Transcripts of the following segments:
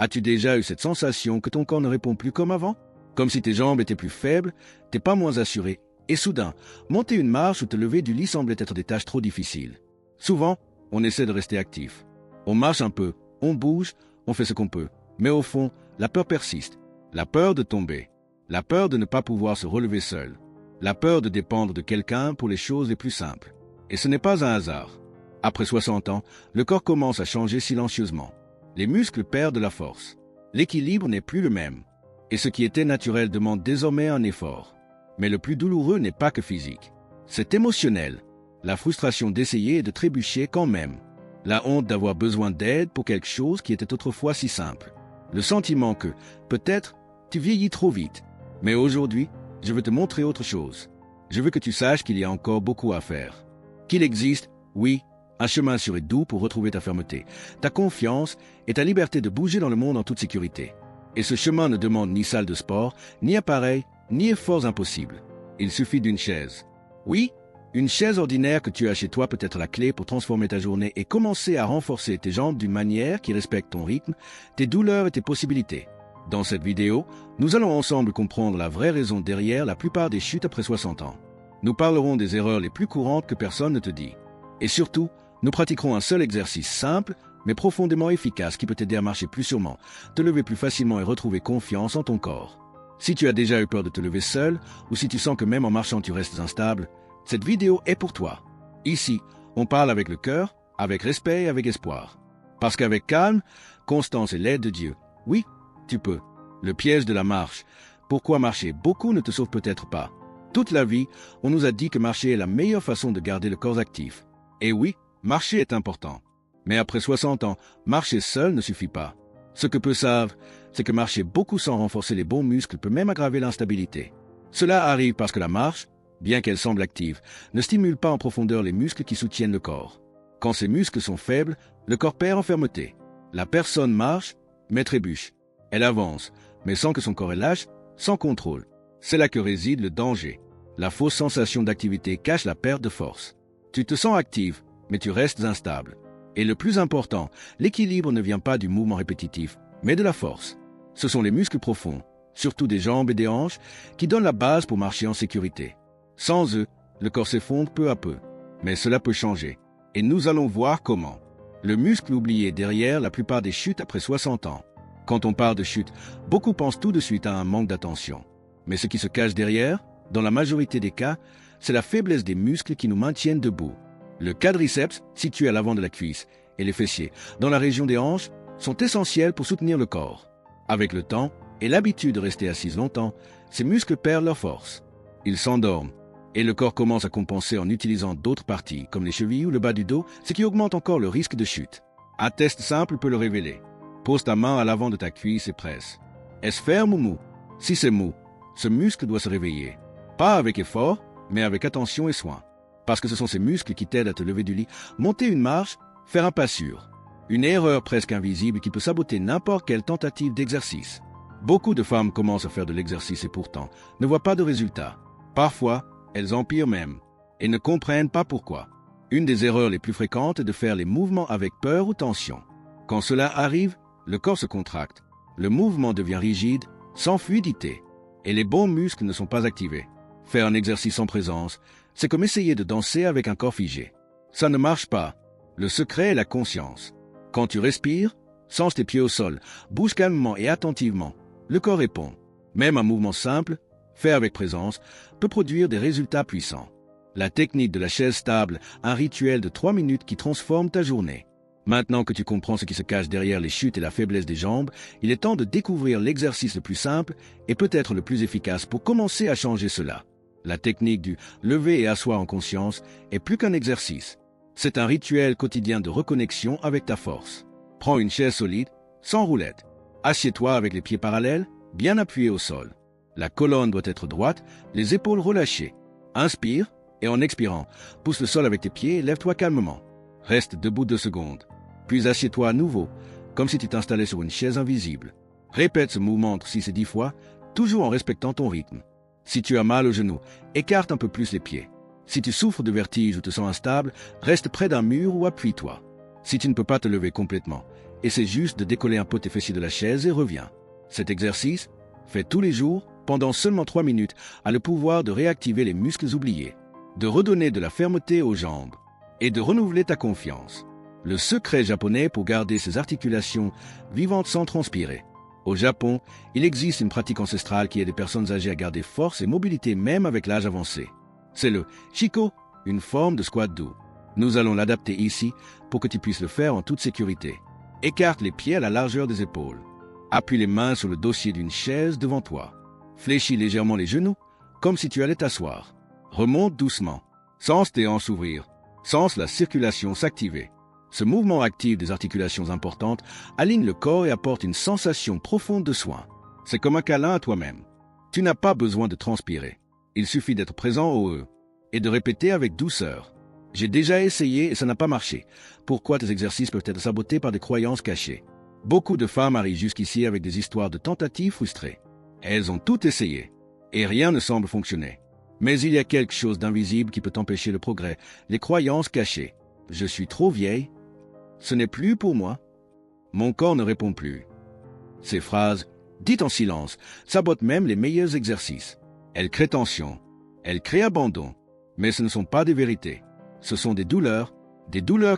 As-tu déjà eu cette sensation que ton corps ne répond plus comme avant? Comme si tes jambes étaient plus faibles, tes pas moins assurés, et soudain, monter une marche ou te lever du lit semblait être des tâches trop difficiles. Souvent, on essaie de rester actif. On marche un peu, on bouge, on fait ce qu'on peut. Mais au fond, la peur persiste. La peur de tomber. La peur de ne pas pouvoir se relever seul. La peur de dépendre de quelqu'un pour les choses les plus simples. Et ce n'est pas un hasard. Après 60 ans, le corps commence à changer silencieusement. Les muscles perdent la force. L'équilibre n'est plus le même. Et ce qui était naturel demande désormais un effort. Mais le plus douloureux n'est pas que physique. C'est émotionnel. La frustration d'essayer et de trébucher quand même. La honte d'avoir besoin d'aide pour quelque chose qui était autrefois si simple. Le sentiment que, peut-être, tu vieillis trop vite. Mais aujourd'hui, je veux te montrer autre chose. Je veux que tu saches qu'il y a encore beaucoup à faire. Qu'il existe, oui, un chemin sûr et doux pour retrouver ta fermeté, ta confiance et ta liberté de bouger dans le monde en toute sécurité. Et ce chemin ne demande ni salle de sport, ni appareil, ni efforts impossibles. Il suffit d'une chaise. Oui, une chaise ordinaire que tu as chez toi peut être la clé pour transformer ta journée et commencer à renforcer tes jambes d'une manière qui respecte ton rythme, tes douleurs et tes possibilités. Dans cette vidéo, nous allons ensemble comprendre la vraie raison derrière la plupart des chutes après 60 ans. Nous parlerons des erreurs les plus courantes que personne ne te dit. Et surtout, nous pratiquerons un seul exercice simple, mais profondément efficace qui peut t'aider à marcher plus sûrement, te lever plus facilement et retrouver confiance en ton corps. Si tu as déjà eu peur de te lever seul, ou si tu sens que même en marchant tu restes instable, cette vidéo est pour toi. Ici, on parle avec le cœur, avec respect et avec espoir. Parce qu'avec calme, constance et l'aide de Dieu, oui, tu peux. Le piège de la marche. Pourquoi marcher beaucoup ne te sauve peut-être pas. Toute la vie, on nous a dit que marcher est la meilleure façon de garder le corps actif. Et oui, marcher est important. Mais après 60 ans, marcher seul ne suffit pas. Ce que peu savent, c'est que marcher beaucoup sans renforcer les bons muscles peut même aggraver l'instabilité. Cela arrive parce que la marche, bien qu'elle semble active, ne stimule pas en profondeur les muscles qui soutiennent le corps. Quand ces muscles sont faibles, le corps perd en fermeté. La personne marche, mais trébuche. Elle avance, mais sans que son corps lâche, sans contrôle. C'est là que réside le danger. La fausse sensation d'activité cache la perte de force. Tu te sens active, mais tu restes instable. Et le plus important, l'équilibre ne vient pas du mouvement répétitif, mais de la force. Ce sont les muscles profonds, surtout des jambes et des hanches, qui donnent la base pour marcher en sécurité. Sans eux, le corps s'effondre peu à peu. Mais cela peut changer. Et nous allons voir comment. Le muscle oublié derrière la plupart des chutes après 60 ans. Quand on parle de chute, beaucoup pensent tout de suite à un manque d'attention. Mais ce qui se cache derrière, dans la majorité des cas, c'est la faiblesse des muscles qui nous maintiennent debout. Le quadriceps, situé à l'avant de la cuisse, et les fessiers, dans la région des hanches, sont essentiels pour soutenir le corps. Avec le temps et l'habitude de rester assise longtemps, ces muscles perdent leur force. Ils s'endorment, et le corps commence à compenser en utilisant d'autres parties, comme les chevilles ou le bas du dos, ce qui augmente encore le risque de chute. Un test simple peut le révéler. Pose ta main à l'avant de ta cuisse et presse. Est-ce ferme ou mou? Si c'est mou, ce muscle doit se réveiller. Pas avec effort, mais avec attention et soin. Parce que ce sont ces muscles qui t'aident à te lever du lit, monter une marche, faire un pas sûr. Une erreur presque invisible qui peut saboter n'importe quelle tentative d'exercice. Beaucoup de femmes commencent à faire de l'exercice et pourtant ne voient pas de résultat. Parfois, elles empirent même et ne comprennent pas pourquoi. Une des erreurs les plus fréquentes est de faire les mouvements avec peur ou tension. Quand cela arrive, le corps se contracte, le mouvement devient rigide, sans fluidité, et les bons muscles ne sont pas activés. Faire un exercice en présence, c'est comme essayer de danser avec un corps figé. Ça ne marche pas. Le secret est la conscience. Quand tu respires, sens tes pieds au sol, bouge calmement et attentivement. Le corps répond. Même un mouvement simple, fait avec présence, peut produire des résultats puissants. La technique de la chaise stable, un rituel de 3 minutes qui transforme ta journée. Maintenant que tu comprends ce qui se cache derrière les chutes et la faiblesse des jambes, il est temps de découvrir l'exercice le plus simple et peut-être le plus efficace pour commencer à changer cela. La technique du lever et asseoir en conscience est plus qu'un exercice. C'est un rituel quotidien de reconnexion avec ta force. Prends une chaise solide, sans roulette. Assieds-toi avec les pieds parallèles, bien appuyés au sol. La colonne doit être droite, les épaules relâchées. Inspire et en expirant, pousse le sol avec tes pieds et lève-toi calmement. Reste debout 2 secondes. Puis assieds-toi à nouveau, comme si tu t'installais sur une chaise invisible. Répète ce mouvement entre 6 et 10 fois, toujours en respectant ton rythme. Si tu as mal au genou, écarte un peu plus les pieds. Si tu souffres de vertige ou te sens instable, reste près d'un mur ou appuie-toi. Si tu ne peux pas te lever complètement, essaie juste de décoller un peu tes fessiers de la chaise et reviens. Cet exercice, fait tous les jours, pendant seulement 3 minutes, a le pouvoir de réactiver les muscles oubliés, de redonner de la fermeté aux jambes et de renouveler ta confiance. Le secret japonais pour garder ses articulations vivantes sans transpirer. Au Japon, il existe une pratique ancestrale qui aide les personnes âgées à garder force et mobilité même avec l'âge avancé. C'est le Shiko, une forme de squat doux. Nous allons l'adapter ici pour que tu puisses le faire en toute sécurité. Écarte les pieds à la largeur des épaules. Appuie les mains sur le dossier d'une chaise devant toi. Fléchis légèrement les genoux, comme si tu allais t'asseoir. Remonte doucement. Sens tes hanches s'ouvrir. Sens la circulation s'activer. Ce mouvement active des articulations importantes aligne le corps et apporte une sensation profonde de soin. C'est comme un câlin à toi-même. Tu n'as pas besoin de transpirer. Il suffit d'être présent au eux et de répéter avec douceur. J'ai déjà essayé et ça n'a pas marché. Pourquoi tes exercices peuvent être sabotés par des croyances cachées? Beaucoup de femmes arrivent jusqu'ici avec des histoires de tentatives frustrées. Elles ont tout essayé et rien ne semble fonctionner. Mais il y a quelque chose d'invisible qui peut empêcher le progrès, les croyances cachées. Je suis trop vieille. Ce n'est plus pour moi. Mon corps ne répond plus. Ces phrases, dites en silence, sabotent même les meilleurs exercices. Elles créent tension, elles créent abandon. Mais ce ne sont pas des vérités. Ce sont des douleurs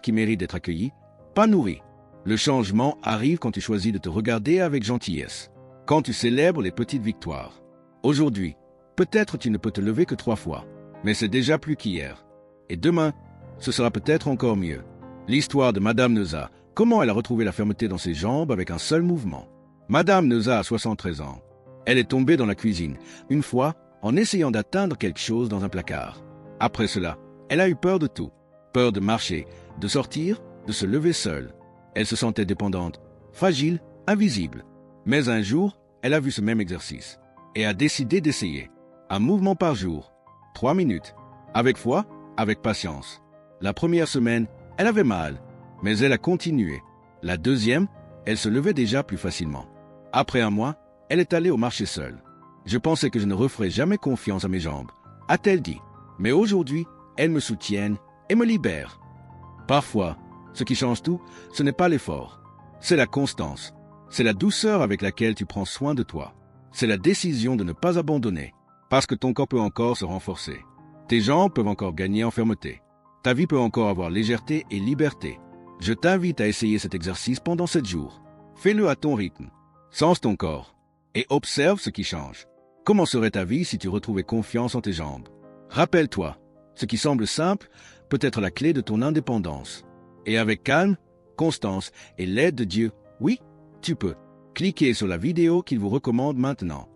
qui méritent d'être accueillies, pas nourries. Le changement arrive quand tu choisis de te regarder avec gentillesse, quand tu célèbres les petites victoires. Aujourd'hui, peut-être tu ne peux te lever que 3 fois, mais c'est déjà plus qu'hier. Et demain, ce sera peut-être encore mieux. L'histoire de Madame Neuza, comment elle a retrouvé la fermeté dans ses jambes avec un seul mouvement. Madame Neuza a 73 ans. Elle est tombée dans la cuisine, une fois, en essayant d'atteindre quelque chose dans un placard. Après cela, elle a eu peur de tout. Peur de marcher, de sortir, de se lever seule. Elle se sentait dépendante, fragile, invisible. Mais un jour, elle a vu ce même exercice et a décidé d'essayer. Un mouvement par jour, 3 minutes, avec foi, avec patience. La première semaine, elle avait mal, mais elle a continué. La deuxième, elle se levait déjà plus facilement. Après un mois, elle est allée au marché seule. Je pensais que je ne referais jamais confiance à mes jambes, a-t-elle dit. Mais aujourd'hui, elles me soutiennent et me libèrent. Parfois, ce qui change tout, ce n'est pas l'effort. C'est la constance. C'est la douceur avec laquelle tu prends soin de toi. C'est la décision de ne pas abandonner, parce que ton corps peut encore se renforcer. Tes jambes peuvent encore gagner en fermeté. Ta vie peut encore avoir légèreté et liberté. Je t'invite à essayer cet exercice pendant 7 jours. Fais-le à ton rythme. Sens ton corps et observe ce qui change. Comment serait ta vie si tu retrouvais confiance en tes jambes? Rappelle-toi, ce qui semble simple peut être la clé de ton indépendance. Et avec calme, constance et l'aide de Dieu, oui, tu peux. Cliquez sur la vidéo qu'il vous recommande maintenant.